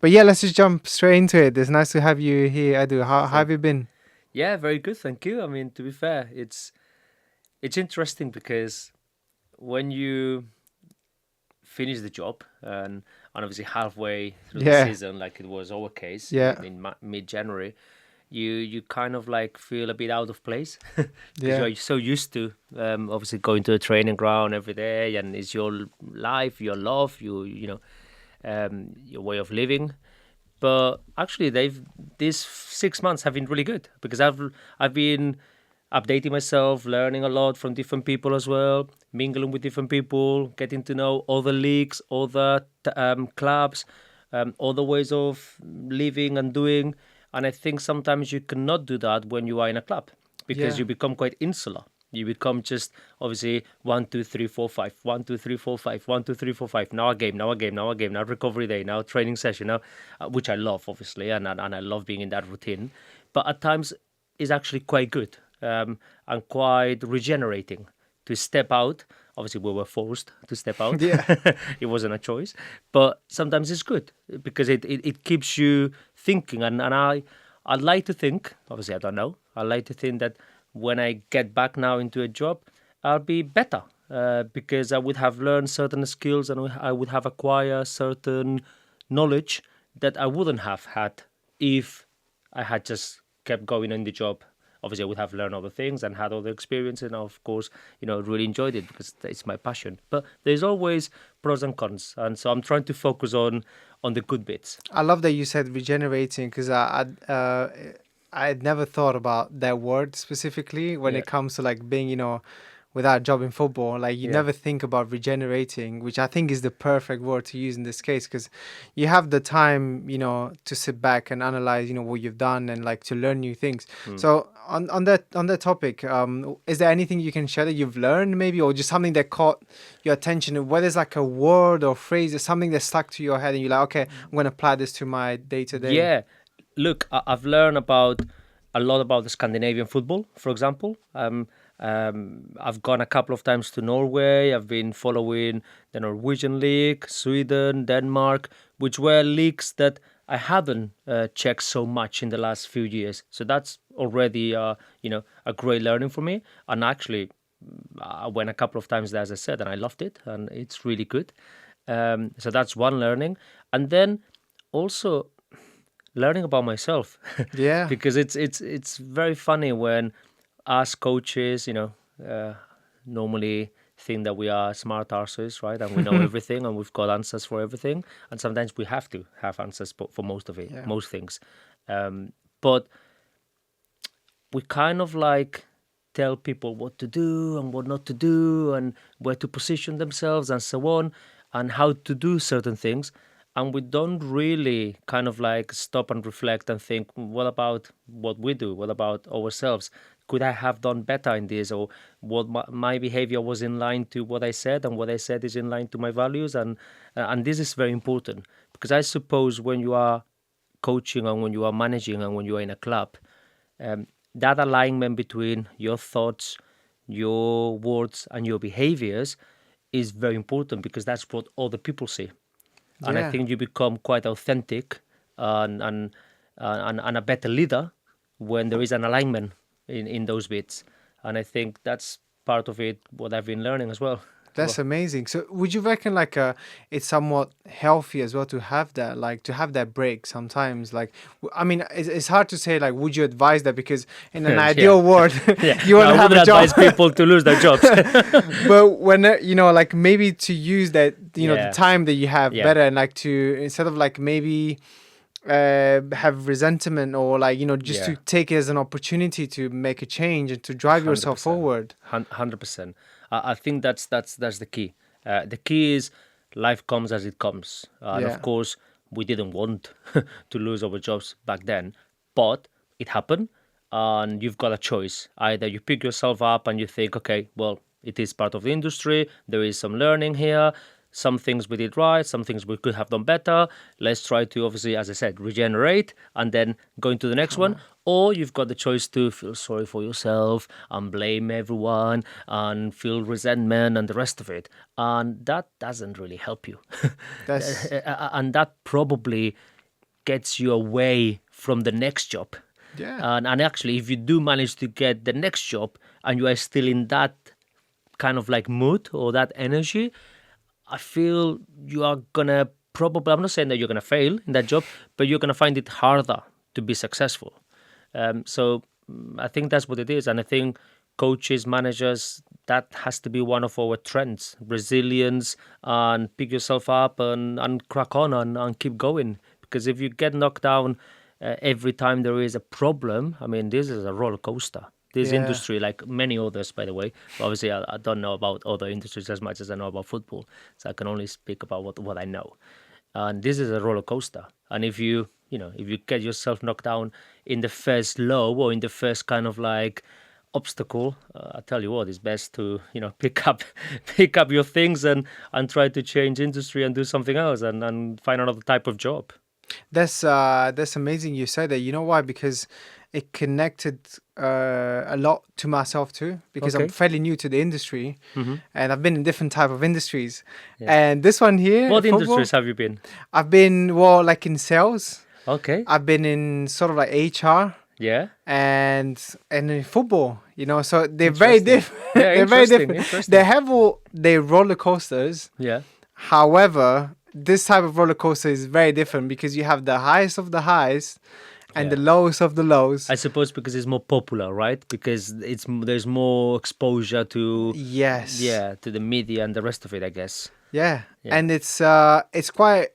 But yeah, let's just jump straight into it. It's nice to have you here, Edu. How have Thank you been? Yeah, very good, thank you. I mean, to be fair, it's interesting because when you finish the job and obviously halfway through the Yeah, season, like it was our case yeah, in mid-January, you kind of like feel a bit out of place because yeah, you're so used to obviously going to a training ground every day and it's your life, your love, your way of living. But actually, these 6 months have been really good because I've been updating myself, learning a lot from different people as well, mingling with different people, getting to know other leagues, other clubs, other ways of living and doing. And I think sometimes you cannot do that when you are in a club because yeah. you become quite insular. You become just obviously 1, 2, 3, 4, 5, 1, 2, 3, 4, 5, 1, 2, 3, 4, 5. Now a game, now a game, now a game, now recovery day, now training session, now, which I love obviously, and I love being in that routine. But at times, it's actually quite good and quite regenerating to step out. Obviously, we were forced to step out. Yeah. It wasn't a choice, but sometimes it's good because it keeps you thinking. And I'd like to think, obviously, I don't know, I'd like to think that when I get back now into a job, I'll be better because I would have learned certain skills and I would have acquired certain knowledge that I wouldn't have had if I had just kept going in the job. Obviously, I would have learned other things and had other experiences, and of course, really enjoyed it because it's my passion. But there's always pros and cons, and so I'm trying to focus on the good bits. I love that you said regenerating because I'd never thought about that word specifically when Yeah, it comes to like being, without a job in football. Like you yeah, never think about regenerating, which I think is the perfect word to use in this case because you have the time, to sit back and analyze, what you've done and like to learn new things. mm. So on that topic, is there anything you can share that you've learned maybe, or just something that caught your attention? Whether it's like a word or phrase or something that stuck to your head, and you're like, okay, I'm gonna apply this to my day to day. Yeah. Look, I've learned about a lot about the Scandinavian football, for example. I've gone a couple of times to Norway. I've been following the Norwegian league, Sweden, Denmark, which were leagues that I hadn't checked so much in the last few years. So that's already, a great learning for me. And actually, I went a couple of times there, as I said, and I loved it, and it's really good. So that's one learning, and then also learning about myself Yeah, because it's very funny when us coaches uh, normally think that we are smart arses, right, and we know everything and we've got answers for everything, and sometimes we have to have answers for most of it, yeah, most things. But we kind of like tell people what to do and what not to do and where to position themselves and so on and how to do certain things, and we don't really kind of like stop and reflect and think, what about what we do, what about ourselves, could I have done better in this, or what my behavior was in line to what I said and what I said is in line to my values, and this is very important because I suppose when you are coaching and when you are managing and when you are in a club, um, that alignment between your thoughts, your words, and your behaviors is very important because that's what other people see. And I yeah. think you become quite authentic and a better leader when there is an alignment in those bits. And I think that's part of it, what I've been learning as well. That's amazing. So, would you reckon like it's somewhat healthy as well to have that, like to have that break sometimes? Like, I mean, it's hard to say. Like, would you advise that? Because in an Yeah, ideal world, yeah. you No, want I to have a wouldn't job. advise people to lose their jobs. But when like maybe to use that, the Yeah, time that you have yeah, better, and like to instead of like maybe have resentment, or like just to yeah. take it as an opportunity to make a change and to drive Hundred yourself percent, forward. 100%. I think that's the key. The key is life comes as it comes, and of Yeah. course we didn't want to lose our jobs back then, but it happened, and you've got a choice. Either you pick yourself up and you think, okay, well, it is part of the industry. There is some learning here. Some things we did right, some things we could have done better. Let's try to, obviously, as I said, regenerate and then go into the next one. Or you've got the choice to feel sorry for yourself and blame everyone and feel resentment and the rest of it. And that doesn't really help you. That's And that probably gets you away from the next job. Yeah. And actually, if you do manage to get the next job and you are still in that kind of like mood or that energy, I feel you are gonna probably, I'm not saying that you're gonna fail in that job, but you're gonna find it harder to be successful. I think that's what it is. And I think coaches, managers, that has to be one of our trends: resilience, and pick yourself up and crack on and keep going. Because if you get knocked down every time there is a problem, I mean, this is a roller coaster. This Yeah. industry, like many others, by the way, obviously I don't know about other industries as much as I know about football, so I can only speak about what I know. And this is a roller coaster. And if if you get yourself knocked down in the first low or in the first kind of like obstacle, I tell you what, it's best to pick up pick up your things and try to change industry and do something else and find another type of job. That's amazing you said that. You know why? Because it connected a lot to myself too. Because I'm Okay. fairly new to the industry, and I've been in different type of industries. Yeah. And this one here, What football, industries have you been? I've been like in sales. Okay. I've been in sort of like HR Yeah. and in football. So they're very Interesting. different. Yeah, They're very interesting, different. interesting. They have all their roller coasters. Yeah. However, this type of roller coaster is very different because you have the highest of the highs and the Yeah. lowest of the lows. I suppose because it's more popular, right? Because there's more exposure to Yes. to the media and the rest of it, I guess. Yeah. Yeah. And it's quite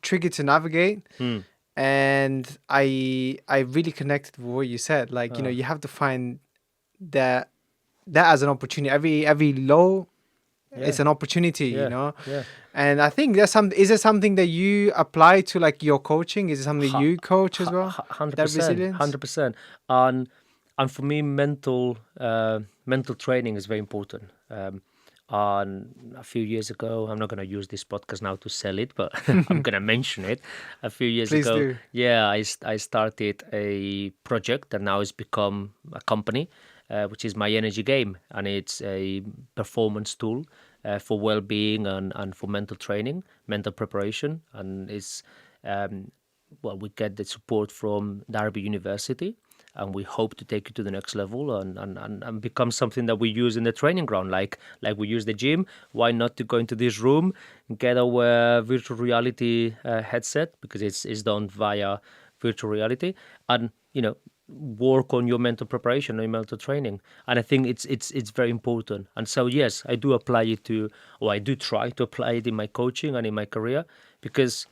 tricky to navigate. Hmm. And I really connected with what you said. Like, you have to find that as an opportunity. Every low it's Yeah. an opportunity, Yeah. Yeah. And I think is it something that you apply to like your coaching? Is it something you coach as well? That 100%, resilience? 100%. And for me, mental training is very important. And a few years ago, I'm not going to use this podcast now to sell it, but I'm going to mention it. A few years Please ago, do. yeah, I started a project that now has become a company, which is My Energy Game, and it's a performance tool for well-being and for mental training, mental preparation, and it's we get the support from Derby University, and we hope to take it to the next level and become something that we use in the training ground, like we use the gym. Why not to go into this room, get our virtual reality headset, because it's done via virtual reality, and work on your mental preparation or your mental training. And I think it's very important. And so yes, I do apply it to, or I do try to apply it in my coaching and in my career, because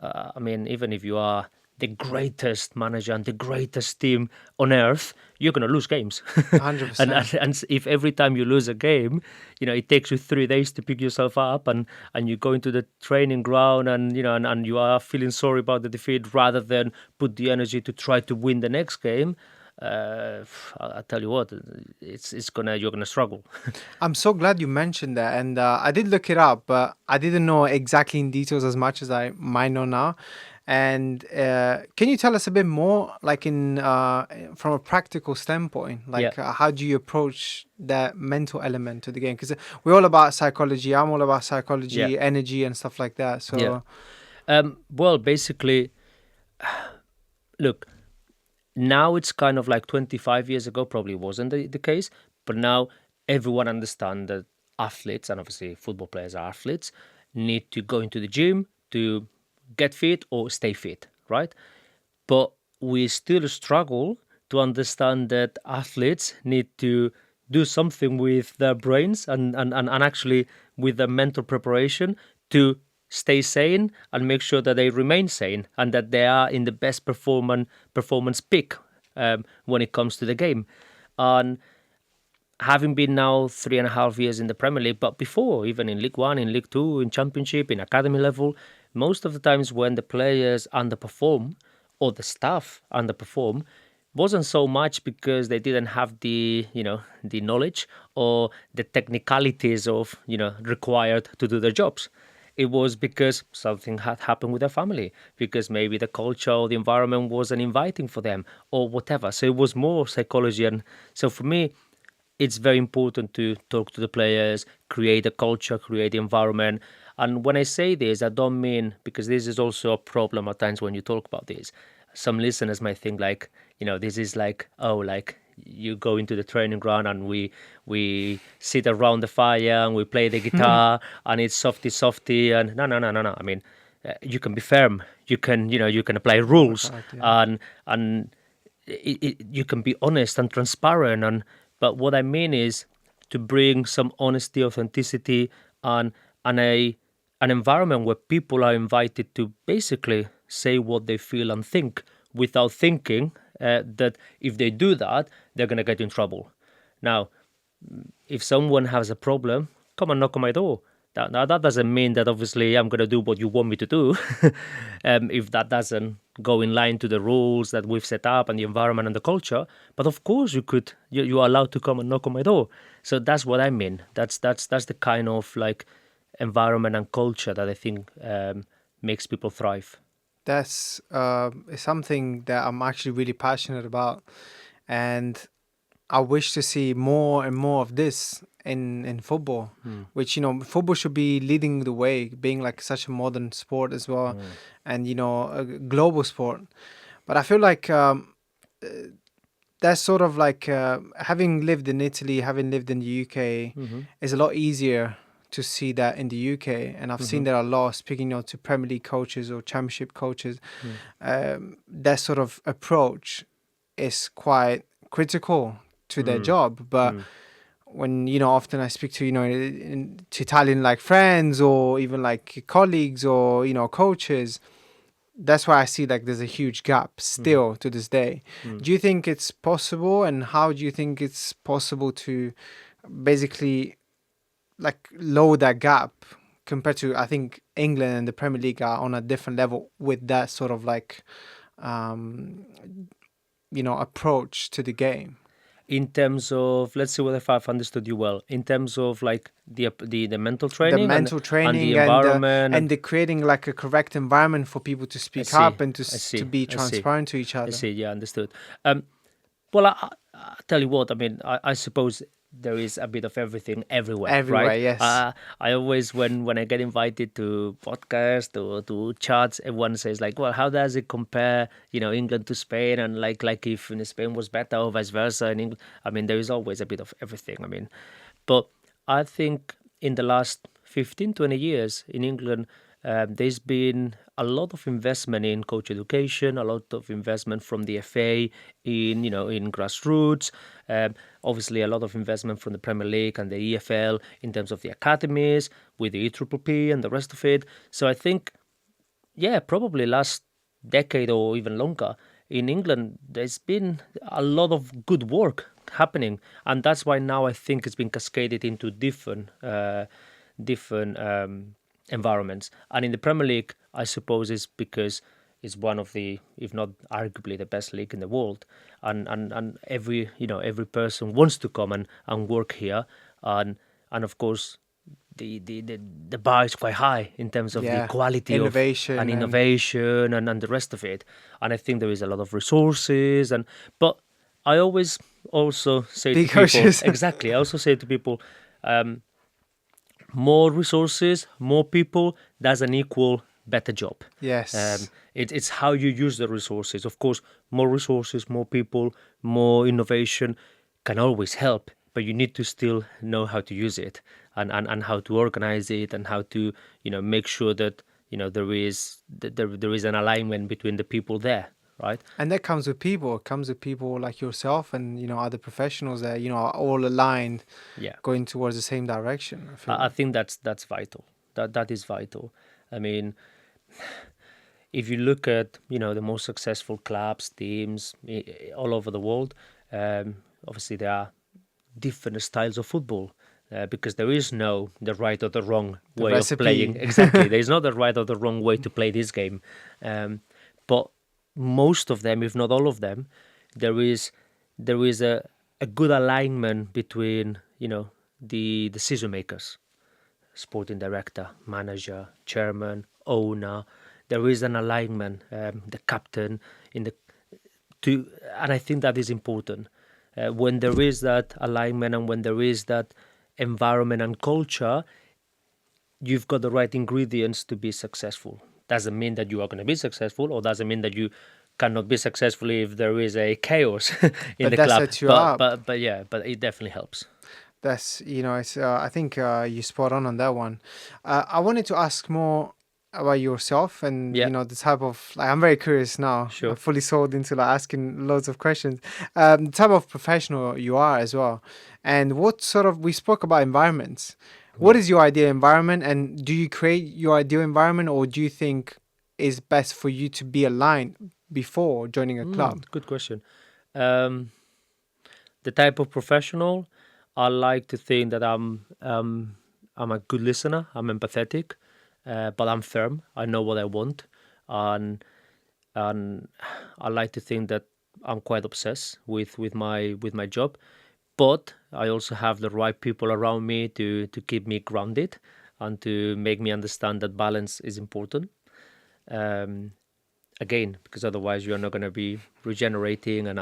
I mean, even if you are the greatest manager and the greatest team on earth, you're going to lose games. and, 100%. and if every time you lose a game, it takes you 3 days to pick yourself up, and you go into the training ground and, and you are feeling sorry about the defeat rather than put the energy to try to win the next game, I tell you what, you're gonna struggle. I'm so glad you mentioned that, and I did look it up, but I didn't know exactly in details as much as I might know now. And can you tell us a bit more, like in from a practical standpoint, like Yeah. how do you approach that mental element to the game? Because we're all about psychology. I'm all about psychology, Yeah. energy, and stuff like that. So Yeah. Well, basically, look, now it's kind of like 25 years ago, probably wasn't the case, but now everyone understands that athletes, and obviously football players are athletes, need to go into the gym to get fit or stay fit, right? But we still struggle to understand that athletes need to do something with their brains and actually with their mental preparation to stay sane and make sure that they remain sane and that they are in the best performance peak when it comes to the game. And having been now 3.5 years in the Premier League, but before, even in League One, in League Two, in Championship, in academy level, most of the times when the players underperform or the staff underperform, wasn't so much because they didn't have the knowledge or the technicalities of required to do their jobs. It was because something had happened with their family, because maybe the culture or the environment wasn't inviting for them or whatever. So it was more psychology. And so for me, it's very important to talk to the players, create a culture, create the environment, And when I say this, I don't mean, because this is also a problem at times when you talk about this. Some listeners might think like, this is like, oh, like you go into the training ground and we sit around the fire and we play the guitar and it's softy, and no. I mean, you can be firm. You can apply Work rules, out, yeah. and you can be honest and transparent. But what I mean is to bring some honesty, authenticity, and and a an environment where people are invited to basically say what they feel and think without thinking that if they do that, they're going to get in trouble. Now, if someone has a problem, come and knock on my door. Now that doesn't mean that obviously I'm going to do what you want me to do. If that doesn't go in line to the rules that we've set up and the environment and the culture, but of course you are allowed to come and knock on my door. So that's what I mean. That's the kind of like environment and culture that I think makes people thrive. That's something that I'm actually really passionate about, and I wish to see more and more of this in football. Which football should be leading the way, being like such a modern sport as well, and a global sport. But I feel like that's sort of like having lived in Italy, having lived in the UK, is a lot easier to see that in the UK, and I've seen that a lot. Speaking to Premier League coaches or Championship coaches, that sort of approach is quite critical to their job. But when often I speak to to Italian like friends or even like colleagues or coaches, that's why I see like there's a huge gap still to this day. Do you think it's possible, and how do you think it's possible to basically like lower that gap compared to, I think England and the Premier League are on a different level with that sort of like um approach to the game? In terms of, let's see whether if I've understood you well. In terms of like the mental The training mental and the training environment and the creating like a correct environment for people to I speak see, up and to I to see, be I see, transparent to each I other. see. Yeah, understood. Well, I tell you what. I mean, I suppose there is a bit of everything everywhere, Everywhere, right? yes. I always, when I get invited to podcasts or to chats, everyone says like, "Well, how does it compare? England to Spain, and like if in Spain was better or vice versa in England." I mean, there is always a bit of everything. I mean, but I think in the last 15, 20 years in England, there's been a lot of investment in coach education, a lot of investment from the FA in grassroots. Obviously, a lot of investment from the Premier League and the EFL in terms of the academies with the EPPP and the rest of it. So I think, yeah, probably last decade or even longer in England, there's been a lot of good work happening, and that's why now I think it's been cascaded into different environments. And in the Premier League, I suppose it's because it's one of the, if not arguably the best league in the world, and every person wants to come and work here, and of course the bar is quite high in terms of the Yeah. quality of and Innovation and innovation and the rest of it. And I think there is a lot of resources, but I always also say to big people, coaches. exactly, I also say to people, more resources, more people doesn't equal better job. Yes. It's how you use the resources. Of course, more resources, more people, more innovation can always help, but you need to still know how to use it, and how to organize it, and how to make sure that there is an alignment between the people there, right? And that comes with people. It comes with people like yourself and other professionals that are all aligned, Yeah. going towards the same direction. I feel I like. think that's vital. That is vital. I mean, if you look at the most successful clubs, teams all over the world, obviously there are different styles of football. Because there is no the right or the wrong The way of playing. recipe. Exactly, there is not the right or the wrong way to play this game. But most of them, if not all of them, there is a good alignment between the decision makers, sporting director, manager, chairman, owner. There is an alignment, the captain in the to, and I think that is important. When there is that alignment and when there is that environment and culture, you've got the right ingredients to be successful. Doesn't mean that you are going to be successful, or doesn't mean that you cannot be successful if there is a chaos in But the that club. sets you up. But yeah, but it definitely helps. That's, it's, I think you spot on that one. I wanted to ask more about yourself and, Yeah, the type of, like, I'm very curious now. I'm sure. fully sold into like asking loads of questions. The type of professional you are as well. And what sort of, we spoke about environments. What Yeah. is your ideal environment? And do you create your ideal environment, or do you think is best for you to be aligned before joining a club? Good question. Um, the type of professional, I like to think that I'm a good listener. I'm empathetic, but I'm firm. I know what I want, and and I like to think that I'm quite obsessed with my job. But I also have the right people around me to keep me grounded and to make me understand that balance is important. Um, Again, because otherwise you're not going to be regenerating and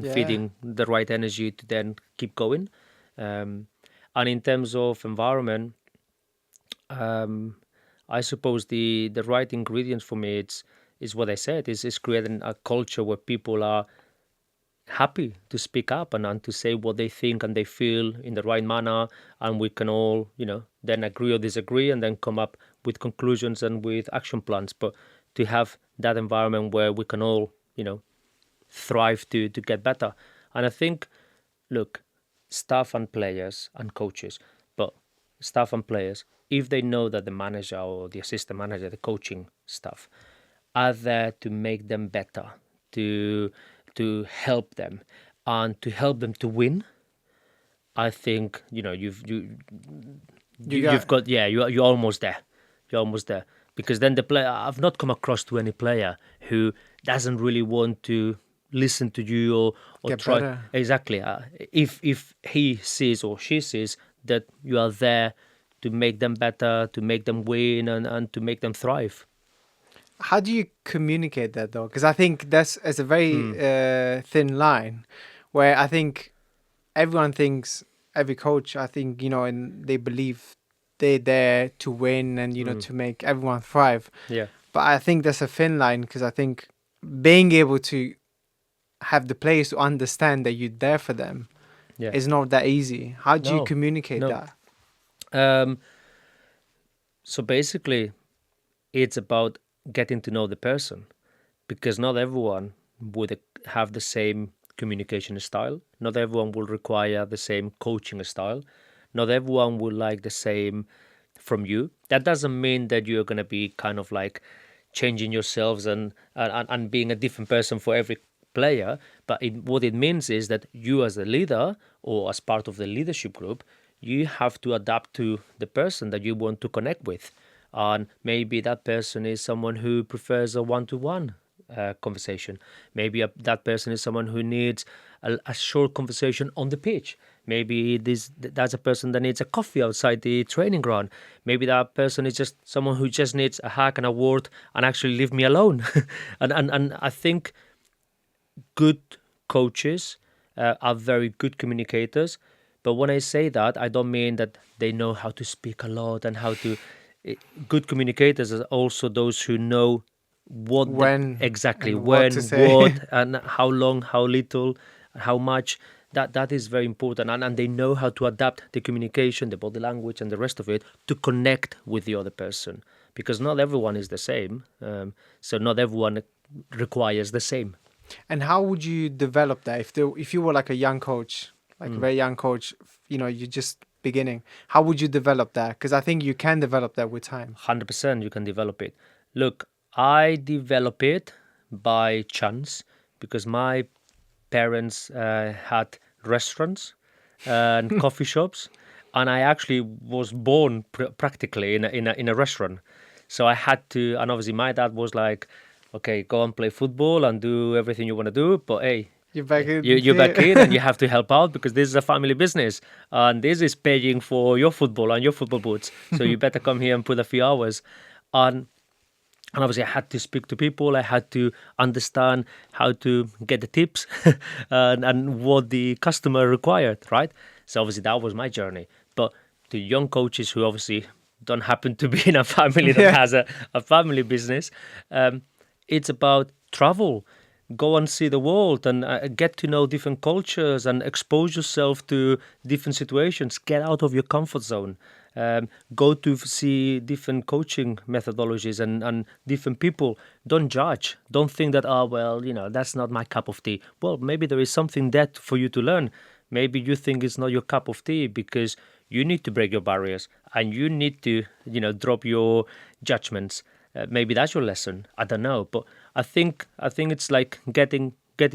Yeah. feeding the right energy to then keep going. Um, and in terms of environment, um, I suppose the right ingredients for me is what I said is creating a culture where people are happy to speak up and to say what they think and they feel in the right manner, and we can all then agree or disagree and then come up with conclusions and with action plans. But to have that environment where we can all thrive to get better. And I think, look, staff and players and coaches, but staff and players, if they know that the manager or the assistant manager, the coaching staff, are there to make them better, to help them, and to help them to win, I think You you've got, got, yeah, you're almost there. You're almost there. Because then the player, I've not come across to any player who doesn't really want to listen to you or get try better. exactly. If he sees or she sees that you are there to make them better, to make them win, and to make them thrive. How do you communicate that though? Because I think that's it's a very Hmm. thin line, where I think everyone thinks, every coach, I think, and they believe they're there to win and Hmm. to make everyone thrive. Yeah. But I think that's a thin line, because I think being able to have the players to understand that you're there for them Yeah. is not that easy. How do you No. communicate No. that? Um, so basically, it's about getting to know the person, because not everyone would have the same communication style. Not everyone will require the same coaching style. Not everyone will like the same from you. That doesn't mean that you're going to be kind of like changing yourselves and being a different person for every player. But what it means is that you, as a leader or as part of the leadership group, you have to adapt to the person that you want to connect with. And maybe that person is someone who prefers a one-to-one conversation. Maybe that person is someone who needs a short conversation on the pitch. Maybe that's a person that needs a coffee outside the training ground. Maybe that person is just someone who just needs a hug and a word and actually leave me alone. And I think good coaches are very good communicators. But when I say that, I don't mean that they know how to speak a lot and how to. eh, Good communicators are also those who know what When exactly and what to when, say. what, and how long, how little, how much. That is very important, and they know how to adapt the communication, the body language, and the rest of it to connect with the other person. Because not everyone is the same, so not everyone requires the same. And how would you develop that if you were like a young coach, like a Mm. very young coach, you're just beginning. How would you develop that? Because I think you can develop that with time. 100% you can develop it. Look, I develop it by chance because my parents had restaurants and coffee shops, and I actually was born practically in a restaurant. So I had to, and obviously my dad was like, "Okay, go and play football and do everything you want to do, but hey, You're back you're back in and in. you have to help out because this is a family business and this is paying for your football and your football boots. So you better come here and put a few hours." And obviously, I had to speak to people. I had to understand how to get the tips and what the customer required, right? So obviously, that was my journey. But to young coaches who obviously don't happen to be in a family that Yeah. has a family business. Um, it's about travel, go and see the world and get to know different cultures and expose yourself to different situations. Get out of your comfort zone. Go to see different coaching methodologies and different people. Don't judge. Don't think that, oh, well, that's not my cup of tea. Well, maybe there is something there for you to learn. Maybe you think it's not your cup of tea because you need to break your barriers and you need to, drop your judgments. Maybe that's your lesson. I don't know, but I think it's like getting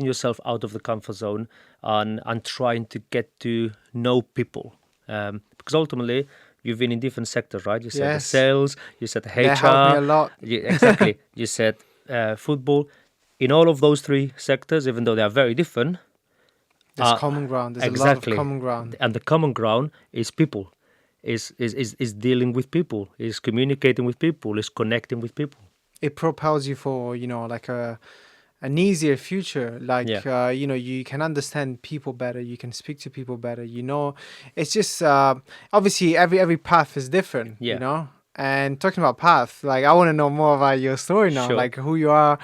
yourself out of the comfort zone and trying to get to know people. Because ultimately, you've been in different sectors, right? You said the Yes. sales, you said the That helped me HR, a lot. exactly. You said football. In all of those three sectors, even though they are very different, There's common ground. There's a lot of exactly, common ground. and the common ground is people, is dealing with people, is communicating with people, is connecting with people. It propels you for, like an easier future. Yeah, Like, you can understand people better. You can speak to people better. It's just, obviously every path is different. yeah, And talking about path, like, I want to know more about your story now, sure. like who you are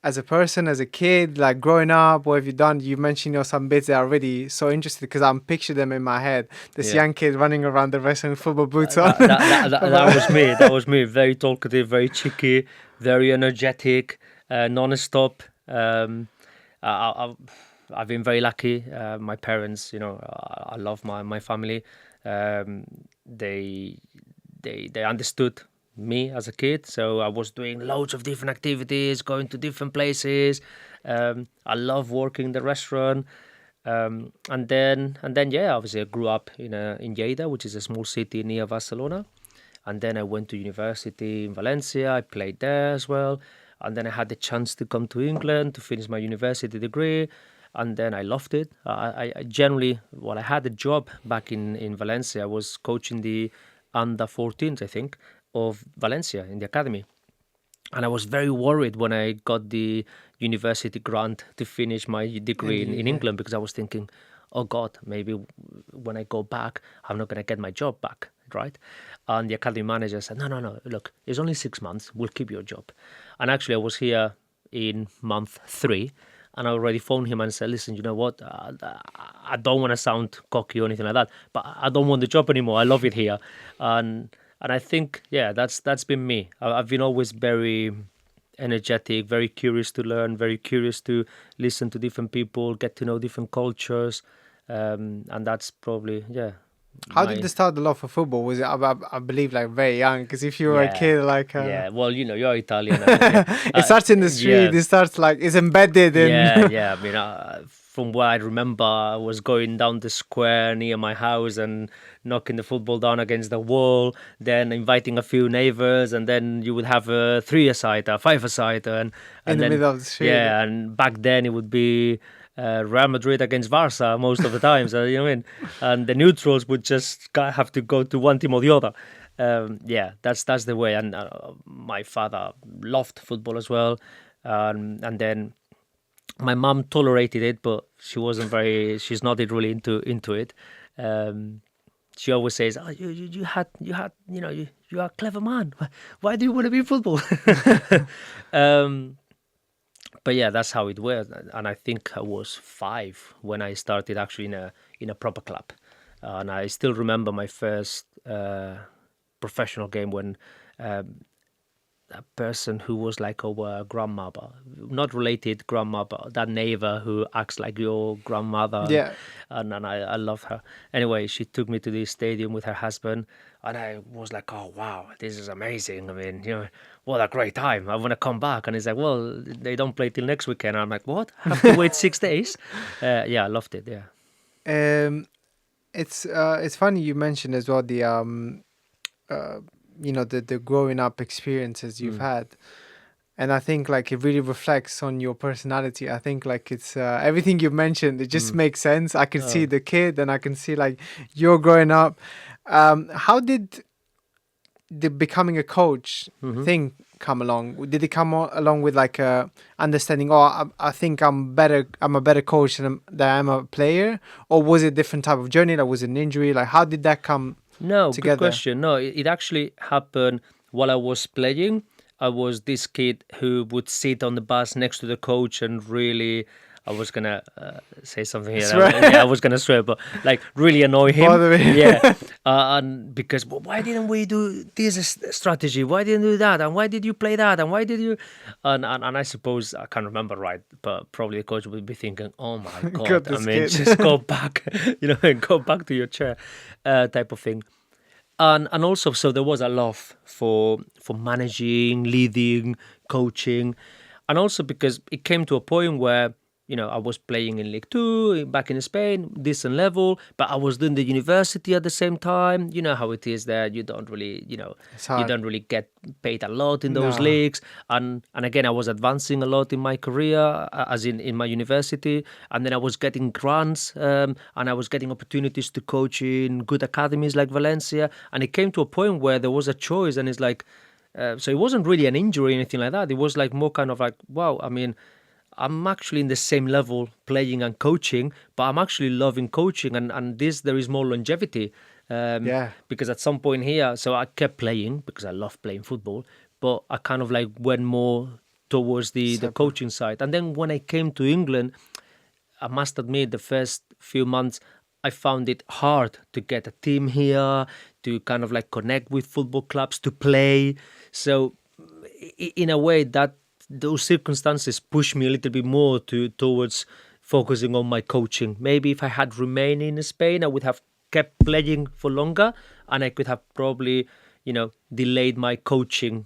as a person, as a kid, like growing up. What have you done? You mentioned, some bits that are really so interesting because I'm picturing them in my head. This Yeah. young kid running around the restaurant, football boots on. That was me. That was me. Very talkative, very cheeky, very energetic, non-stop. I, I, I've I've been very lucky. My parents, I love my family. Um, they they understood me as a kid, so I was doing loads of different activities, going to different places. I love working in the restaurant. And then yeah, obviously I grew up in Lleida, which is a small city near Barcelona. And then I went to university in Valencia. I played there as well. And then I had the chance to come to England to finish my university degree. And then I loved it. I generally, well, I had a job back in Valencia. I was coaching the under 14s, I think, of Valencia in the academy. And I was very worried when I got the university grant to finish my And degree in yeah. England, because I was thinking, oh God, maybe when I go back, I'm not going to get my job back, right? And the academy manager said, no, no, no, look, it's only 6 months. We'll keep your job. And actually, I was here in month 3. And I already phoned him and said, listen, you know what? I don't want to sound cocky or anything like that, but I don't want the job anymore. I love it here. And I think, yeah, that's been me. I've been always very energetic, very curious to learn, very curious to listen to different people, get to know different cultures, and that's probably, yeah, How did my they start the love for football? Was it, I believe, like very young? Because if you were a yeah, kid, like, yeah. Well, you're Italian, and yeah, it starts in the yeah. street. It starts like it's embedded in. Yeah, yeah. I mean, from what I remember, I was going down the square near my house and knocking the football down against the wall, then inviting a few neighbors, and then you would have a 3-a-side, a 5-a-side, and In the then middle of the street. yeah, and back then it would be Real Madrid against Barca most of the time. So you know what I mean, and the neutrals would just have to go to one team or the other. Yeah, that's the way. And my father loved football as well, and then my mom tolerated it, but she's not really into it. Um, she always says, "Oh, you are a clever man. Why do you want to be in football?" um, but yeah, that's how it was. And I think I was 5 when I started actually in a proper club. And I still remember my first professional game when a person who was like our grandmother, not related grandma, but that neighbor who acts like your grandmother, Yeah. and I love her. Anyway, she took me to the stadium with her husband, and I was like, oh wow, this is amazing. I mean, what a great time. I want to come back. And he's like, well, they don't play till next weekend. I'm like, what? I have to wait 6 days? Yeah, I loved it. Yeah. It's funny you mentioned as well the the growing up experiences you've Mm. had, and I think like it really reflects on your personality. I think like it's everything you've mentioned, it just Mm. makes sense. I can see Oh. the kid and I can see like you're growing up. How did the becoming a coach Hmm. thing come along? Did it come along with like a understanding, oh, I think I'm a better coach than I'm a player? Or was it a different type of journey? Like, was it an injury? Like, how did that come No, good together? question. No, it actually happened while I was playing. I was this kid who would sit on the bus next to the coach and really, I was gonna say something here. Yeah, I Swear. was gonna swear, but like really annoy him. Bother me. Yeah, and because why didn't we do this strategy? Why didn't you do that? And why did you play that? And why did you? And I suppose I can't remember right, but probably the coach would be thinking, "Oh my God! Got I this mean, kid. just go back, and go back to your chair," type of thing. And also, so there was a love for managing, leading, coaching, and also because it came to a point where I was playing in League Two back in Spain, decent level, but I was doing the university at the same time. You know how it is there. You don't really, It's you hard. don't really get paid a lot in those No. leagues. And again, I was advancing a lot in my career, as in my university, and then I was getting grants, and I was getting opportunities to coach in good academies like Valencia. And it came to a point where there was a choice, and it's like, so it wasn't really an injury or anything like that. It was like more kind of like, wow, I mean, I'm actually in the same level playing and coaching, but I'm actually loving coaching, and this there is more longevity. Yeah. Because at some point here, so I kept playing because I love playing football, but I kind of like went more towards the Separate. coaching side. And then when I came to England, I must admit the first few months I found it hard to get a team here, to kind of like connect with football clubs, to play. So in a way that those circumstances pushed me a little bit more towards focusing on my coaching. Maybe if I had remained in Spain, I would have kept playing for longer, and I could have probably, delayed my coaching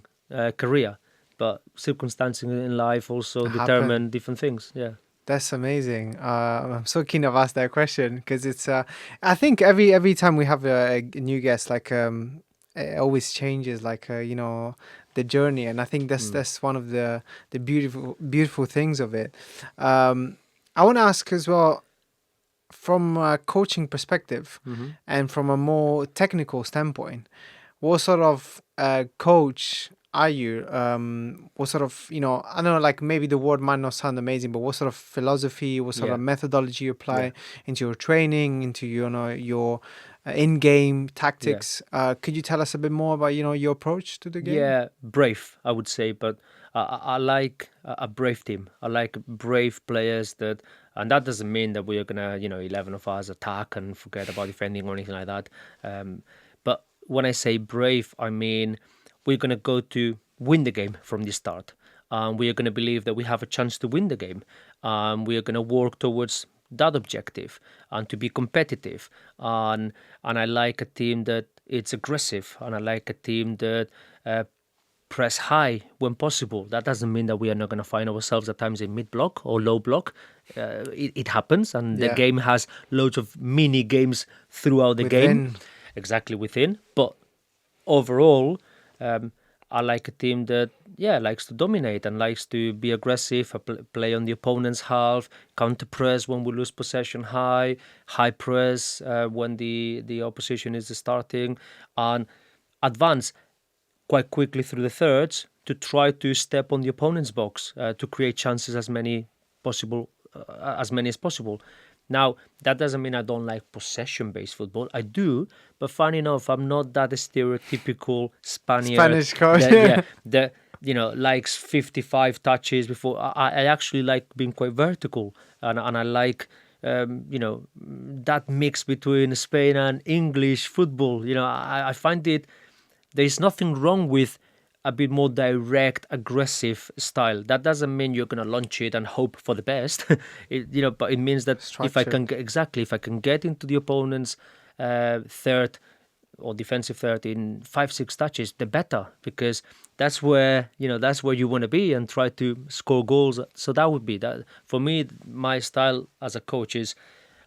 career. But circumstances in life also Happen. determine different things. Yeah. That's amazing. I'm so keen I've asked that question because it's. I think every time we have a new guest, like it always changes, like the journey, and I think that's one of the beautiful things of it. I want to ask as well, from a coaching perspective, Hmm. and from a more technical standpoint. What sort of coach are you? What sort of, I don't know, like maybe the word might not sound amazing, but what sort of philosophy, what sort Yeah. of methodology you Yeah. apply into your training, into your in-game Yeah. tactics? Could you tell us a bit more about, your approach to the game? Yeah, brave, I would say, but I like a brave team. I like brave players and that doesn't mean that we are gonna, 11 of us attack and forget about defending or anything like that. But when I say brave, I mean we're gonna go to win the game from the start. We are gonna believe that we have a chance to win the game. We are gonna work towards that objective and to be competitive. And I like a team that it's aggressive, and I like a team that uh, press high when possible. That doesn't mean that we are not going to find ourselves at times in mid block or low block. It happens, and the Yeah, game has loads of mini games throughout the game, within. exactly within. But overall, um, I like a team that likes to dominate and likes to be aggressive, play on the opponent's half, counter press when we lose possession high press when the opposition is starting, and advance quite quickly through the thirds to try to step on the opponent's box to create chances as many as possible. Now, that doesn't mean I don't like possession-based football. I do, but funny enough, I'm not that stereotypical Spaniard Spanish coach. that, that likes 55 touches before. I actually like being quite vertical, and I like that mix between Spain and English football. I find it there's nothing wrong with a bit more direct, aggressive style. That doesn't mean you're gonna launch it and hope for the best. But it means that if I Structured. can if I can get into the opponent's third or defensive third in 5-6 touches, the better, because that's where you want to be and try to score goals. So that would be that for me. My style as a coach is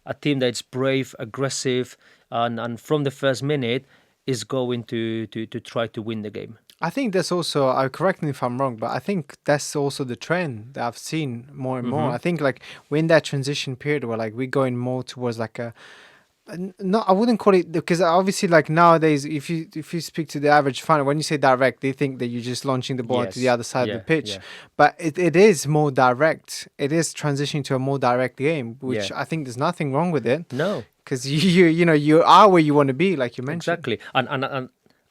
a team that's brave, aggressive, and from the first minute is going to try to win the game. I think that's also, correct me if I'm wrong, but I think that's also the trend that I've seen more and more. Hmm. I think like we're in that transition period where like we're going more towards like No, I wouldn't call it because obviously, like nowadays, if you speak to the average fan, when you say direct, they think that you're just launching the ball to the Yes, other side of the yeah, pitch. yeah, But it is more direct. It is transitioning to a more direct game, yeah. which I think there's nothing wrong with it No, because you are where you want to be, like you mentioned. exactly.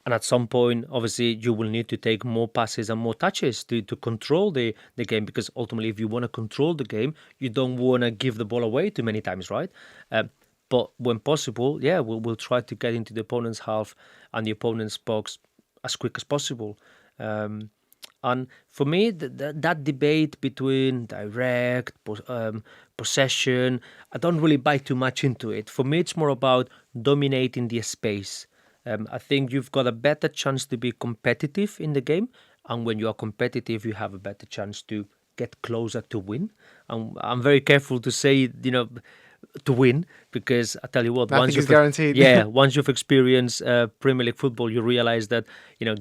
And at some point, obviously, you will need to take more passes and more touches to control the game, because ultimately, if you want to control the game, you don't want to give the ball away too many times, right? Um, but when possible, yeah, we'll try to get into the opponent's half and the opponent's box as quick as possible. Um, and for me, that debate between direct possession, I don't really buy too much into it. For me, it's more about dominating the space. I think you've got a better chance to be competitive in the game, and when you are competitive, you have a better chance to get closer to win. And I'm very careful to say, to win, because I tell you what, Nothing is guaranteed. once you've experienced Premier League football, you realize that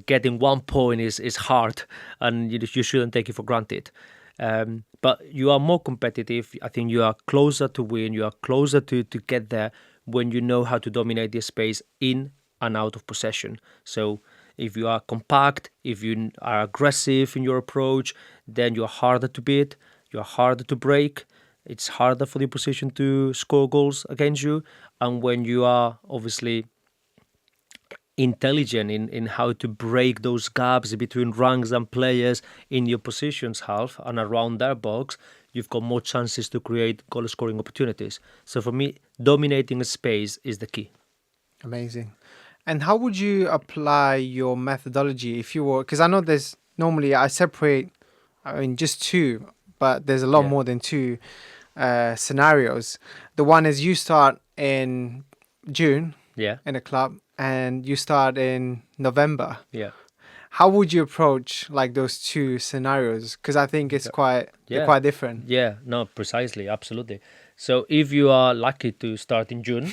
getting 1 point is hard, and you shouldn't take it for granted. But you are more competitive. I think you are closer to win. You are closer to get there when you know how to dominate the space in and out of possession. So if you are compact, if you are aggressive in your approach, then you're harder to beat. You're harder to break. It's harder for the opposition to score goals against you. And when you are obviously intelligent in how to break those gaps between ranks and players in your positions half and around their box, you've got more chances to create goal scoring opportunities. So for me, dominating a space is the key. Amazing. And how would you apply your methodology if you were? Because I know there's normally I separate, I mean, just two, but there's a lot Yeah, more than two scenarios. The one is you start in June yeah, in a club and you start in November. yeah, How would you approach like those two scenarios? Because I think it's quite they're yeah, quite different. yeah. No, precisely, absolutely. So if you are lucky to start in June,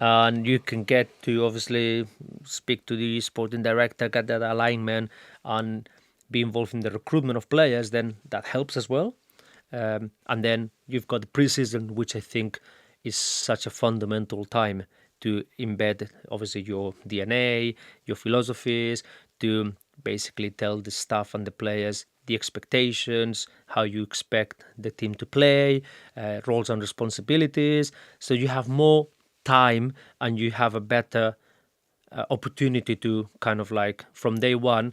and you can get to obviously speak to the sporting director, get that alignment, and be involved in the recruitment of players, then that helps as well. And then you've got the preseason, which I think is such a fundamental time to embed obviously your DNA, your philosophies, to basically tell the staff and the players the expectations, how you expect the team to play, roles and responsibilities. So you have more time and you have a better opportunity to kind of like from day one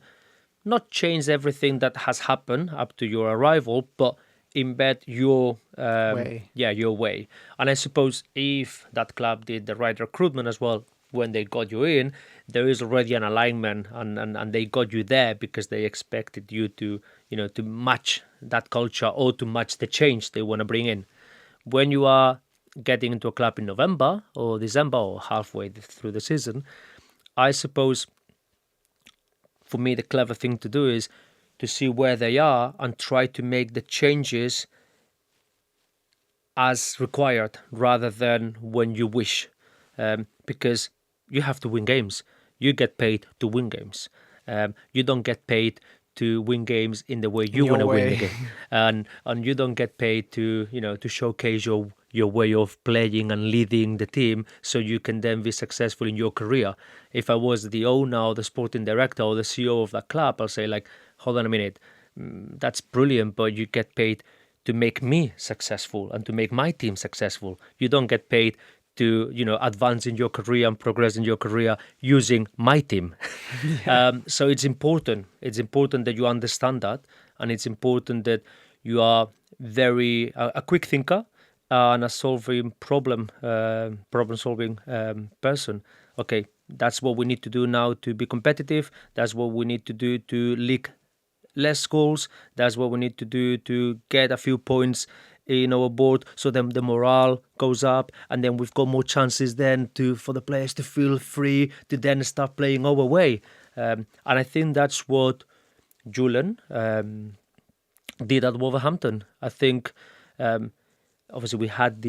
not change everything that has happened up to your arrival, but embed your Way. your way. And I suppose if that club did the right recruitment as well when they got you in, there is already an alignment, and they got you there because they expected you to to match that culture or to match the change they want to bring in. When you are getting into a club in November or December or halfway through the season, I suppose for me, the clever thing to do is to see where they are and try to make the changes as required rather than when you wish. Because you have to win games. You get paid to win games. You don't get paid to win games in the way In you want your to win the way. game, and you don't get paid to to showcase your way of playing and leading the team so you can then be successful in your career. If I was the owner or the sporting director or the CEO of that club, I'll say like, hold on a minute, that's brilliant, but you get paid to make me successful and to make my team successful. You don't get paid to advance in your career and progress in your career using my team. Yeah. So it's important. It's important that you understand that, and it's important that you are very a quick thinker and a solving problem solving person. Okay, that's what we need to do now to be competitive. That's what we need to do to leak less goals. That's what we need to do to get a few points in our board, so then the morale goes up, and then we've got more chances then to for the players to feel free to then start playing our way. And I think that's what Julian did at Wolverhampton. I think obviously we had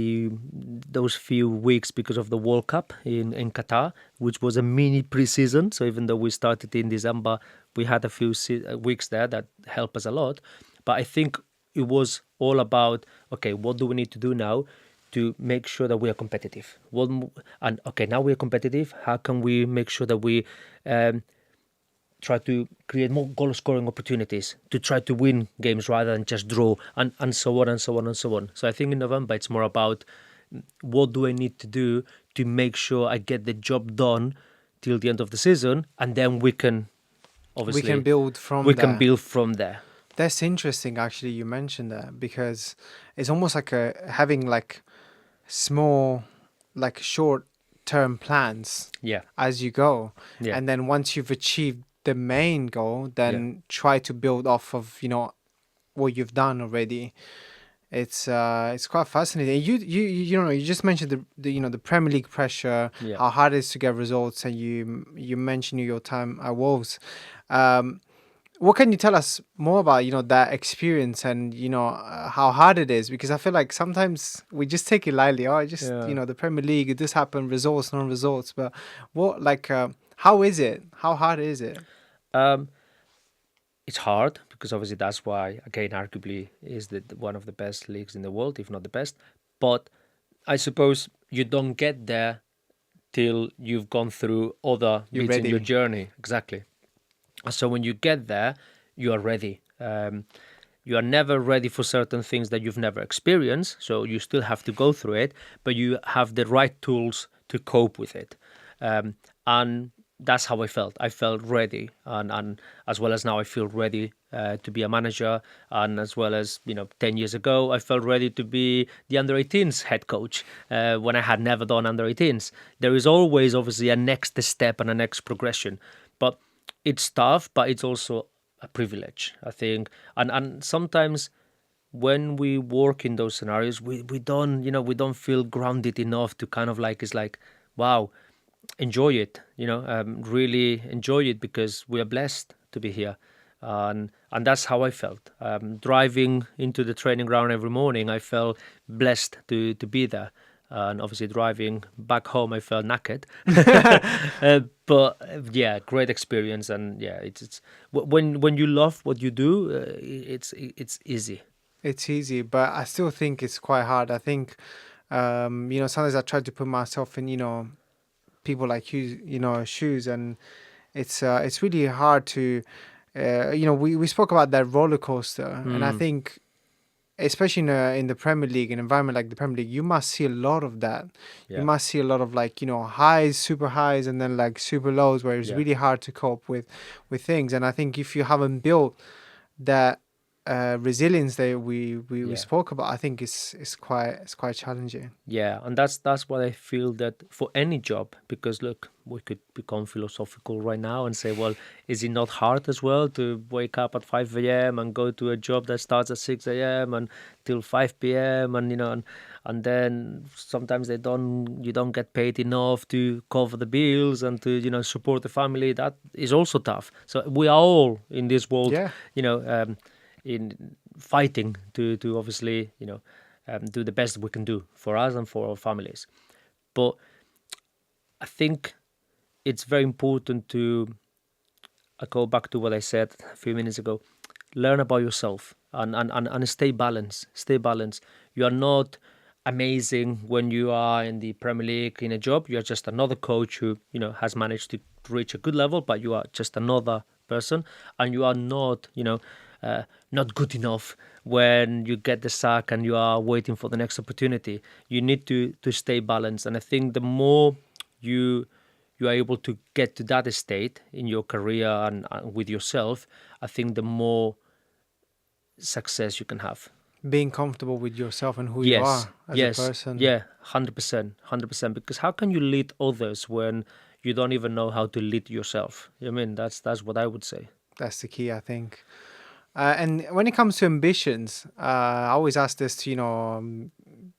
those few weeks because of the World Cup in Qatar, which was a mini preseason. So even though we started in December, we had a few weeks there that helped us a lot. But I think it was all about, okay, what do we need to do now to make sure that we are competitive. And okay, now we are competitive. How can we make sure that we try to create more goal scoring opportunities to try to win games rather than just draw, and so on and so on and so on. So I think in November it's more about what do I need to do to make sure I get the job done till the end of the season, and then we can We can obviously build from we can there. build from there. That's interesting, actually. You mentioned that because it's almost like having like small, like short-term plans Yeah, as you go, yeah, and then once you've achieved the main goal, yeah, then try to build off of what you've done already. It's quite fascinating. You just mentioned the Premier League pressure, yeah. how hard it is to get results, and you mentioned your time at Wolves. Um, what can you tell us more about that experience and how hard it is? Because I feel like sometimes we just take it lightly. Oh, just Yeah. the Premier League, this happened, results, non-results. But what how is it? How hard is it? Um, it's hard because obviously that's why again arguably is one of the best leagues in the world, if not the best. But I suppose you don't get there till you've gone through other You're bits in your ready. journey. Exactly. So when you get there, you are ready. You are never ready for certain things that you've never experienced, so you still have to go through it, but you have the right tools to cope with it. And that's how I felt. I felt ready, and as well as now, I feel ready to be a manager. And as well as 10 years ago, I felt ready to be the under 18s head coach when I had never done under 18s. There is always obviously a next step and a next progression, but it's tough, but it's also a privilege, I think. And sometimes when we work in those scenarios, we don't we don't feel grounded enough to kind of like it's like, wow, enjoy it, really enjoy it because we are blessed to be here. And that's how I felt. Driving into the training ground every morning, I felt blessed to be there. And obviously driving back home, I felt knackered. But yeah, great experience. And yeah, it's when you love what you do, it's easy. It's easy, but I still think it's quite hard. I think sometimes I try to put myself in people like shoes, and it's really hard to we spoke about that roller coaster, and I Mm, think especially in the Premier League, an environment like the Premier League, you must see a lot of that. You yeah, must see a lot of like highs, super highs, and then like super lows, where it's yeah. really hard to cope with things. And I think if you haven't built that resilience that we Yeah. spoke about, I think it's quite challenging. Yeah, and that's what I feel that for any job, because look, we could become philosophical right now and say, well, is it not hard as well to wake up at 5 a.m. and go to a job that starts at 6 a.m. and till 5 p.m. and and then sometimes you don't get paid enough to cover the bills and to support the family. That is also tough. So we are all in this world, Yeah, you know, in fighting to obviously do the best we can do for us and for our families. But I think it's very important to I go back to what I said a few minutes ago. Learn about yourself and stay balanced. Stay balanced. You are not amazing when you are in the Premier League in a job. You are just another coach who has managed to reach a good level, but you are just another person, and you are not not good enough when you get the sack and you are waiting for the next opportunity. You need to stay balanced, and I think the more you you are able to get to that state in your career and with yourself, I think the more success you can have. being comfortable with yourself and who you Yes, are as a yes, person. yeah, 100%, 100%. Because how can you lead others when you don't even know how to lead yourself? I mean, that's what I would say. That's the key, I think. And when it comes to ambitions, I always ask this to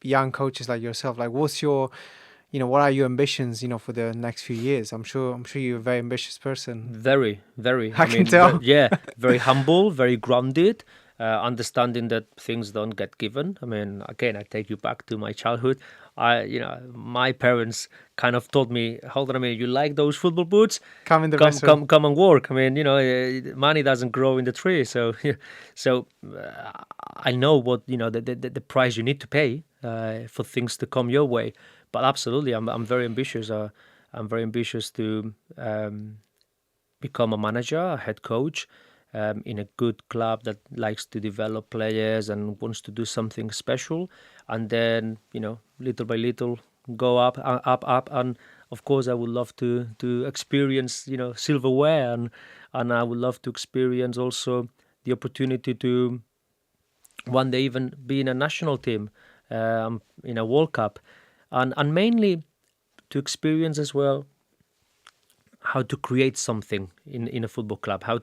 young coaches like yourself. Like, what are your ambitions? For the next few years. I'm sure you're a very ambitious person. Very, very. I I can mean, tell. yeah, very humble, very grounded, understanding that things don't get given. I mean, again, I take you back to my childhood. My parents kind of told me, "Hold on a minute, you like those football boots? Come in the Come, best way. come, come and work." I mean, money doesn't grow in the tree, so so I know what the price you need to pay. for things to come your way. But absolutely, I'm very ambitious. I'm very ambitious to become a manager, a head coach, in a good club that likes to develop players and wants to do something special. And then, little by little, go up, up, and of course, I would love to experience, silverware, and I would love to experience also the opportunity to one day even be in a national team, in a World Cup, and mainly to experience as well how to create something in a football club, how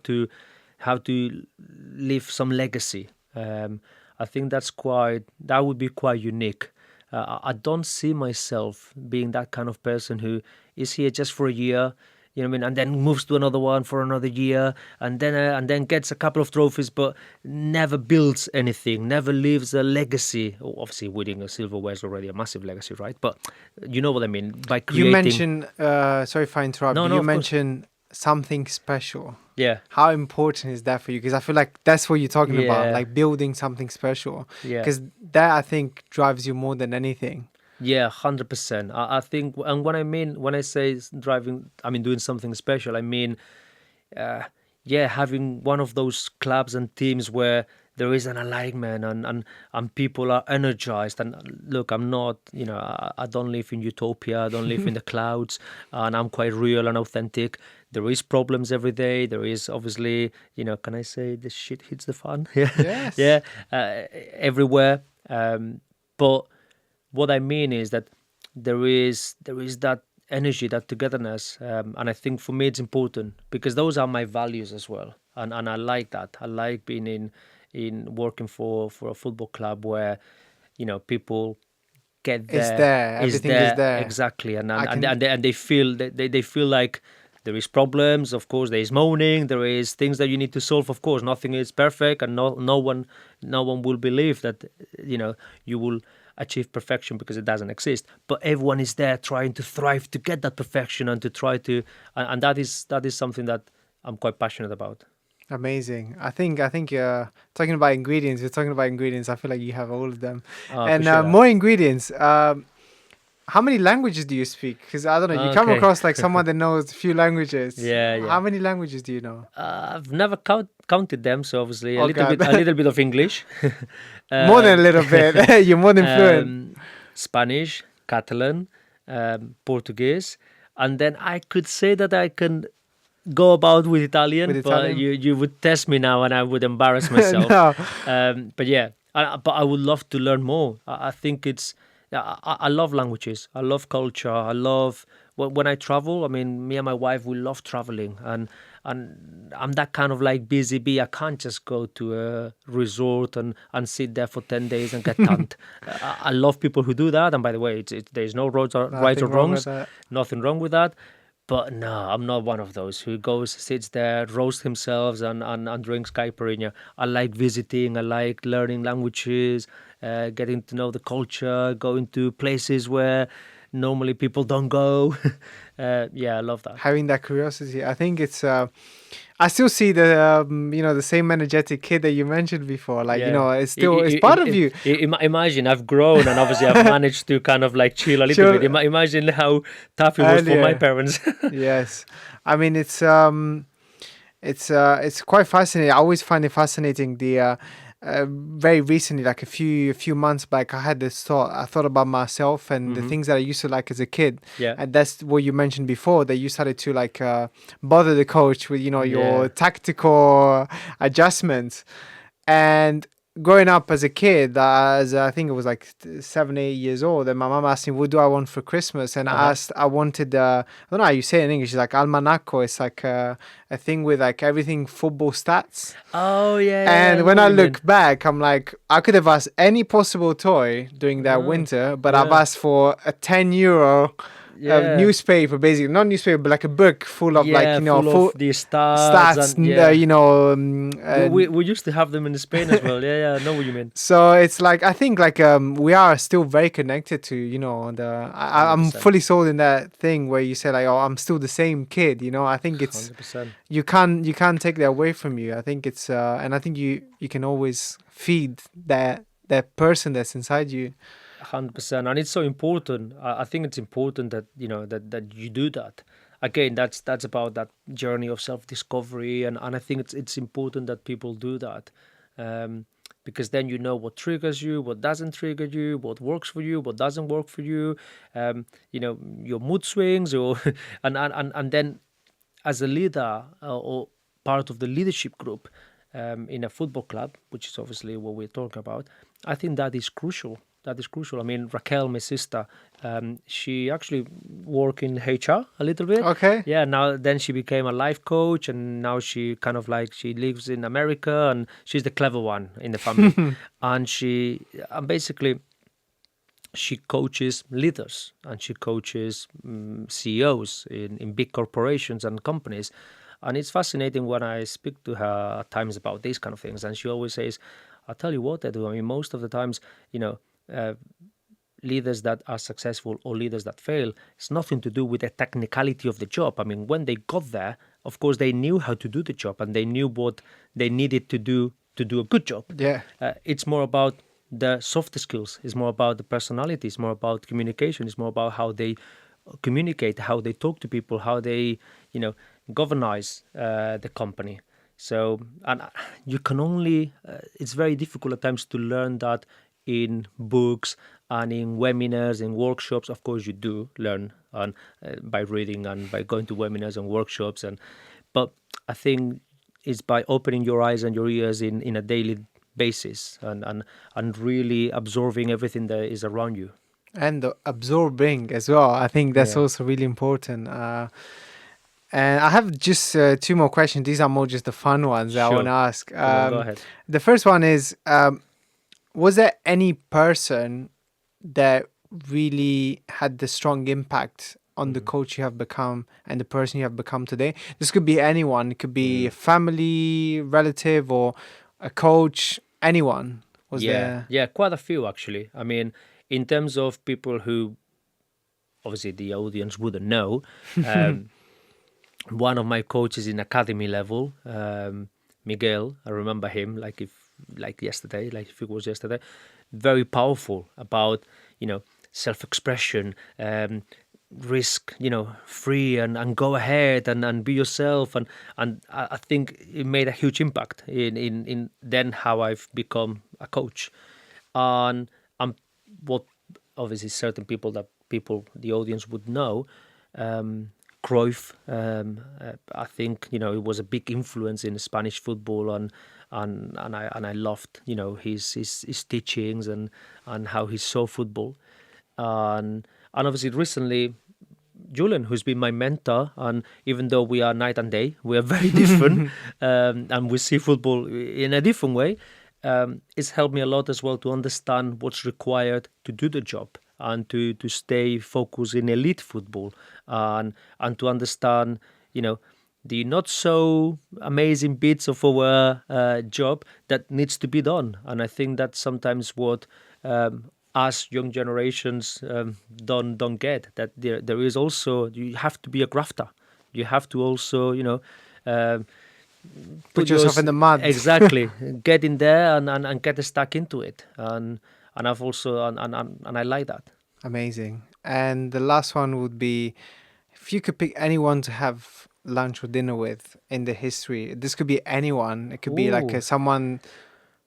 to leave some legacy. I think that would be quite unique. I don't see myself being that kind of person who is here just for a year, what I mean, and then moves to another one for another year, and then gets a couple of trophies, but never builds anything, never leaves a legacy. Obviously, winning a silverware is already a massive legacy, right? But you know what I mean by You creating. mentioned, sorry if I interrupt, No, but no, you of course. mentioned something special. Yeah, How important is that for you? Because I feel like that's what you're talking about, yeah, like building something special. yeah. Because that, I think, drives you more than anything. Yeah, 100%. I think, and when I say driving, I mean doing something special. I mean, uh, yeah, having one of those clubs and teams where there is an alignment and people are energized. And look, I'm not, I don't live in utopia. I don't live in the clouds, and I'm quite real and authentic. There is problems every day. There is obviously, can I say the shit hits the fan? Yeah, Yes. yeah, everywhere. But what I mean is that there is that energy, that togetherness, and I think for me it's important because those are my values as well, and I like that. I like being in working for a football club where people get It's there, there. is Everything is there there. exactly, and I and and, can. and, they, and they feel they feel like there is problems. Of course, there is moaning. There is things that you need to solve. Of course, nothing is perfect, and no one will believe that you will achieve perfection because it doesn't exist. But everyone is there trying to thrive to get that perfection and to try to, and that is something that I'm quite passionate about. Amazing. I think talking about ingredients. We're talking about ingredients. I feel like you have all of them, I and appreciate that. more ingredients. How many languages do you speak? Because I don't know. You come Okay. across like someone that knows a few languages. Yeah, How yeah. many languages do you know? I've never counted them, so obviously a Oh little God, bit, a little bit of English, more than a um, little bit. You're more than fluent. Spanish, Catalan, Portuguese, and then I could say that I can go about with With Italian, but Italian? you would test me now, and I would embarrass myself. No. But yeah, but I would love to learn more. I think it's. I love languages. I love culture. I love when I travel. I mean, me and my wife we love traveling, and I'm that kind of like busy bee. I can't just go to a resort and sit there for 10 days and get tanned. I love people who do that. And by the way, there's no right or Nothing wrong with wrongs. that. Nothing wrong with that. But no, I'm not one of those who goes, sits there, roasts himself and drinks caipirinha. I like visiting, I like learning languages, getting to know the culture, going to places where normally people don't go. Yeah, I love that. Having that curiosity. I think it's. I still see the same energetic kid that you mentioned before. Like Yeah. it's still it's part of you. Imagine I've grown and obviously I've managed to kind of like chill a little bit. Sure. Imagine how tough it was for my Earlier, parents. yes. I mean, it's quite fascinating. I always find it fascinating. Very recently, like a few months back, I had this thought. I thought about myself and the Hmm. things that I used to like as a kid, Yeah. and that's what you mentioned before. That you started to like bother the coach with your Yeah. tactical adjustments. And growing up as a kid, as I think it was like 7, 8 years old, and my mom asked me, "What do I want for Christmas?" And Uh-huh. I wanted, I don't know how you say it in English. It's like almanaco. It's like a thing with like everything football stats. Oh yeah, yeah, yeah, I And know when what I you mean. look back, I'm like, I could have asked any possible toy during that Oh, winter, but I've yeah. asked for a 10 euro Yeah. newspaper, basically not newspaper, but like a book full of like Yeah, full of full the stars stats, and yeah. We and used to have them in Spain as well. Yeah, yeah, I know what you mean. so it's like I think like we are still very connected to I'm 100%. fully sold in that thing where you say like, oh, I'm still the same kid. I think it's 100%. you can't take that away from you. I think it's and I think you can always feed that person that's inside you. 100%, and it's so important. I think it's important that that you do that. Again, that's about that journey of self-discovery, and I think it's important that people do that, um, because then you know what triggers you, what doesn't trigger you, what works for you, what doesn't work for you, your mood swings, or and then as a leader, or part of the leadership group, in a football club, which is obviously what we're talking about, I think that is crucial. That is crucial. I mean, Raquel, my sister, she actually worked in HR a little bit. Okay. Yeah, now then she became a life coach, and now she kind of like she lives in America, and she's the clever one in the family, and basically she coaches leaders, and she coaches CEOs in big corporations and companies. And it's fascinating when I speak to her at times about these kind of things. And she always says, I'll tell you what, Edu, I mean, most of the times, uh, leaders that are successful or leaders that fail, it's nothing to do with the technicality of the job. I mean, when they got there, of course, they knew how to do the job, and they knew what they needed to do a good job. Yeah. It's more about the softer skills. It's more about the personality. It's more about communication. It's more about how they communicate, how they talk to people, how they, governize the company. So, and you can only, it's very difficult at times to learn that in books and in webinars and workshops. Of course, you do learn by reading and by going to webinars and workshops. But I think it's by opening your eyes and your ears in a daily basis, and really absorbing everything that is around you. And absorbing as well. I think that's Yeah. also really important. And I have just two more questions. These are more just the fun ones that I want Sure. to ask. Come on, go ahead. The first one is, was there any person that really had the strong impact on the coach you have become and the person you have become today? This could be anyone. It could be a family, relative, or a coach. Anyone. Was there? Yeah, quite a few actually. I mean, in terms of people who obviously the audience wouldn't know, one of my coaches in academy level, Miguel, I remember him like yesterday, like if it was yesterday, very powerful about, self-expression, risk, free and go ahead and be yourself. And I think it made a huge impact in then how I've become a coach. And what obviously certain the audience would know, Cruyff, I think it was a big influence in Spanish football, and I loved his teachings and how he saw football, and obviously recently Julian, who's been my mentor, and even though we are night and day, we are very different, and we see football in a different way. It's helped me a lot as well to understand what's required to do the job and to stay focused in elite football, and to understand, the not so amazing bits of our job that needs to be done. And I think that's sometimes what us young generations don't get, that there is also, you have to be a grafter. You have to also, Put yourself in the mud. exactly, get in there and get stuck into it. And I've also and I like that. Amazing. And the last one would be, if you could pick anyone to have lunch or dinner with in the history, this could be anyone. It could be like Ooh. someone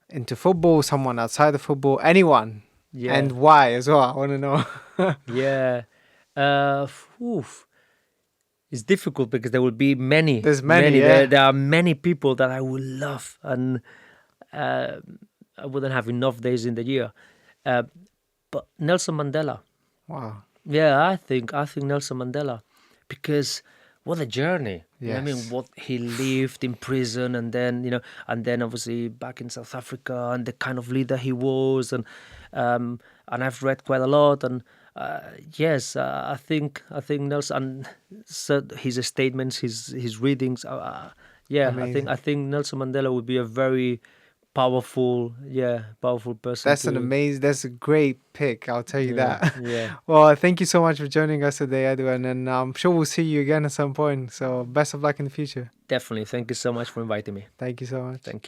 into football, someone outside of football, anyone. Yeah. And why as well? I want to know. Yeah. Oof. It's difficult because there will be many. There's many, yeah. There are many people that I would love, and I wouldn't have enough days in the year. Uh, but Nelson Mandela. Wow. Yeah, I think Nelson Mandela, because what a journey. You know what I mean, Yes. what he lived in prison, and then obviously back in South Africa, and the kind of leader he was, and I've read quite a lot, and yes, I think Nelson, and so his statements, his readings, yeah, Amazing. I think Nelson Mandela would be a very powerful person. That's a great pick. I'll tell you Yeah, that. yeah. Well, thank you so much for joining us today, Edwin. And I'm sure we'll see you again at some point. So best of luck in the future. Definitely. Thank you so much for inviting me. Thank you so much. Thank you.